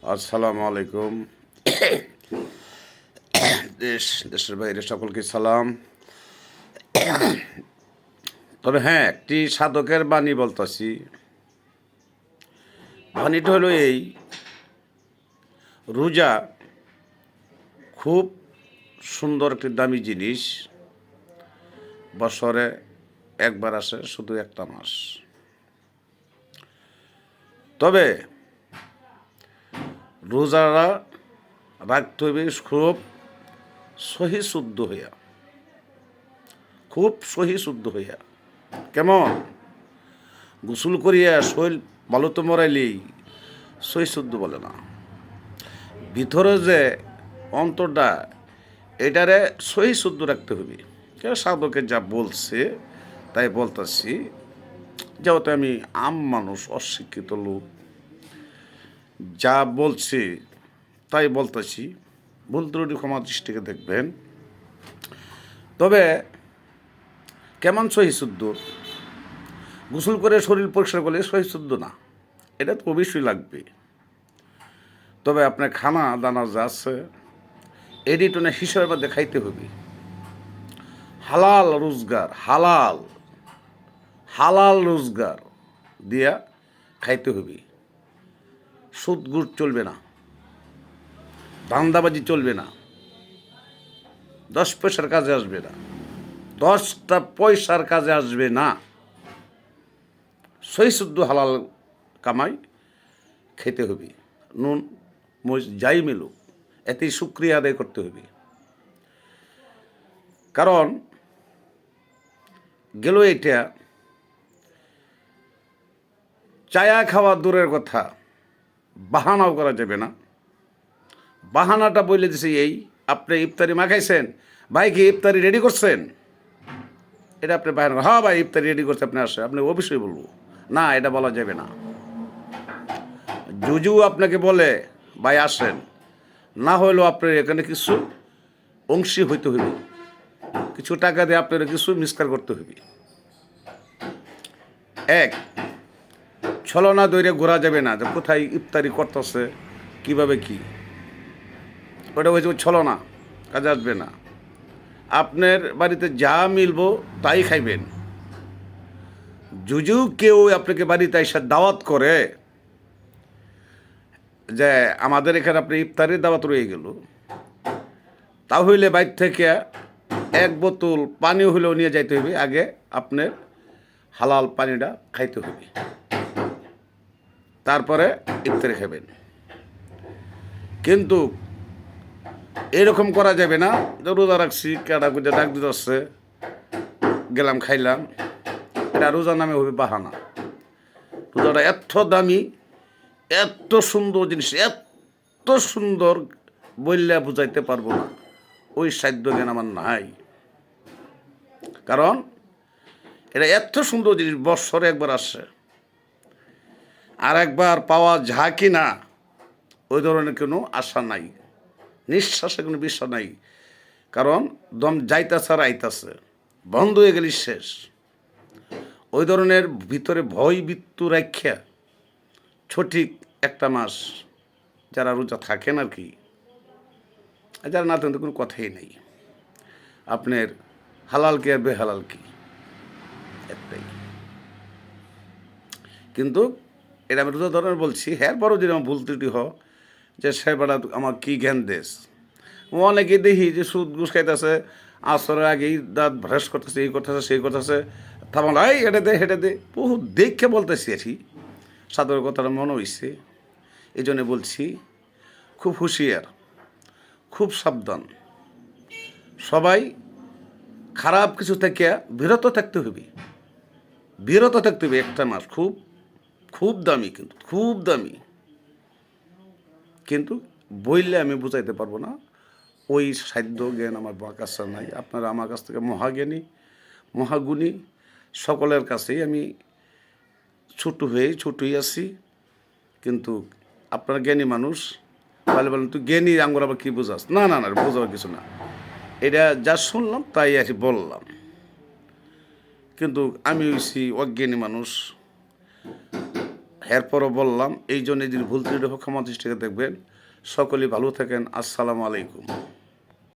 আসসালামু আলাইকুম। দেশের বাইরে সকলকে সালাম। তবে হ্যাঁ, একটি সাধকের বাণী বলতাছি। বাণীটা হলো এই: রোজা খুব সুন্দর একটি দামি জিনিস। বছরে একবার আসে, শুধু একটা মাস। তবে রোজারা রাখতে হবে খুব সহি শুদ্ধ হইয়া, খুব সহি শুদ্ধ হইয়া। কেমন? গোসল করিয়া শৈল ভালো তো মরাইলেই সহি শুদ্ধ বলে না। ভিতরে যে অন্তরটা, এটারে সহি শুদ্ধ রাখতে হবে। সাধকে যা বলছে তাই বলতেছি। যেহেতু আমি আম মানুষ, অশিক্ষিত লোক, যা বলছি তাই বলতেছি। ভুল ত্রুটি ক্ষমা দৃষ্টিকে দেখবেন। তবে কেমন সহি শুদ্ধ? গোসল করে শরীর পরিষ্কার করলে সহি শুদ্ধ না, এটা তো অবশ্যই লাগবে। তবে আপনার খানা দানা যা আছে এডিটনে হিসাবের মধ্যে খাইতে হবে। হালাল রোজগার, হালাল হালাল রোজগার দিয়া খাইতে হবে। সুদ গুড় চলবে না, ধান্দাবাজি চলবে না, 10 পয়সার কাজে আসবে না, 10টা পয়সার কাজে আসবে না। সহি শুদ্ধ হালাল কামাই খেতে হবে। নুন মরিচ যাই মিলুক, এতেই শুকরিয়া আদায় করতে হবে। কারণ গেল এটা, চায়া খাওয়া দূরের কথা, বাহানাও করা যাবে না। বাহানাটা বলে দিছে এই: আপনি ইফতারি মাখাইছেন, ভাই কি ইফতারি রেডি করছেন? এটা আপনি বাহানা, হ্যাঁ ভাই ইফতারি রেডি করছে, আপনি আসে, আপনি অবশ্যই বলবো না, এটা বলা যাবে না। জুজু আপনাকে বলে ভাই আসেন, না হইলেও আপনার এখানে কিছু অংশী হইতে হইবে, কিছু টাকা দিয়ে আপনার কিছু মিসকার করতে হইবে। এক, ছলনা দৈরে ঘোরা যাবে না যে কোথায় ইফতারি করতেছে, কিভাবে কি, ওটা হয়েছে ছলনা, কাজে আসবে না। আপনার বাড়িতে যা মিলবো তাই খাইবেন। যুজু কেউ আপনাকে বাড়িতে এসে দাওয়াত করে যে আমাদের এখানে আপনি ইফতারির দাওয়াত রয়ে গেল, তা হইলে বাইর থেকে 1 বোতল পানি হইলেও নিয়ে যাইতে হবে। আগে আপনার হালাল পানিটা খাইতে হবে, তারপরে ইফতারি খাবেন। কিন্তু এরকম করা যাবে না যে রোজা রাখছি, কেডা কুজা ডাক দিতে আসছে, গেলাম খাইলাম। এটা রোজা নামে হবে বাহানা। রোজাটা এত দামি, এত সুন্দর জিনিস, এত সুন্দর বললে বুঝাইতে পারবো না। ওই সাধ্য জ্ঞান আমার নাই। কারণ এটা এত সুন্দর জিনিস, বৎসরে একবার আসে, আর একবার পাওয়া যায় কি না ওই ধরনের কোনো আশা নাই, নিঃশ্বাসে কোনো বিশ্বাস নাই। কারণ দম যাইতাছে আর আইতাছে, বন্ধ হয়ে গেলি শেষ। ওই ধরনের ভিতরে ভয় মৃত্যু রাখ্যা সঠিক একটা মাস যারা রোজা থাকেন আর কি, যারা না থাকেন কোনো কথাই নেই। আপনার হালাল কি আর বেহালাল কি, একটাই। কিন্তু এটা আমি রোজা ধরনের বলছি, হ্যাঁ বড় যদি আমার ভুল ত্রুটি হোক, যে সে বেড়া আমার কী জ্ঞান দেশ। অনেকে দেখি যে সুদ ঘুষ খাইতেছে, আসরের আগেই দাঁত ভ্রাস করতেছে, এই করতেছে সেই করতেছে, থামাল এই এটা দে হেঁটে দে, বহু দেখে বলতেছি আর কি। সাধারণ কথাটা মনে হয়েছে, এই জন্যে বলছি খুব হুঁশিয়ার, খুব সাবধান। সবাই খারাপ কিছু থেকে বিরত থাকতে হবে, বিরত থাকতে হবে। একটা মাস খুব খুব দামি, কিন্তু খুব দামি। কিন্তু বললে আমি বুঝাইতে পারবো না, ওই সাধ্য জ্ঞান আমার কাছে নাই। আপনারা আমার কাছ থেকে মহাজ্ঞানী, মহাগুণী, সকলের কাছেই আমি ছোটই আছি। কিন্তু আপনারা জ্ঞানী মানুষ, বলে বলেন তুই জ্ঞানী, আঙ্গুর আবার কী বোঝাস? না না না, বোঝাবার কিছু না, এটা যা শুনলাম তাই আর বললাম। কিন্তু আমি হইছি অজ্ঞানী মানুষ। এরপরও বললাম, এই জন্য যদি ভুল ত্রুটি হোক ক্ষমা দৃষ্টিকে দেখবেন। সকলেই ভালো থাকেন। আসসালামু আলাইকুম।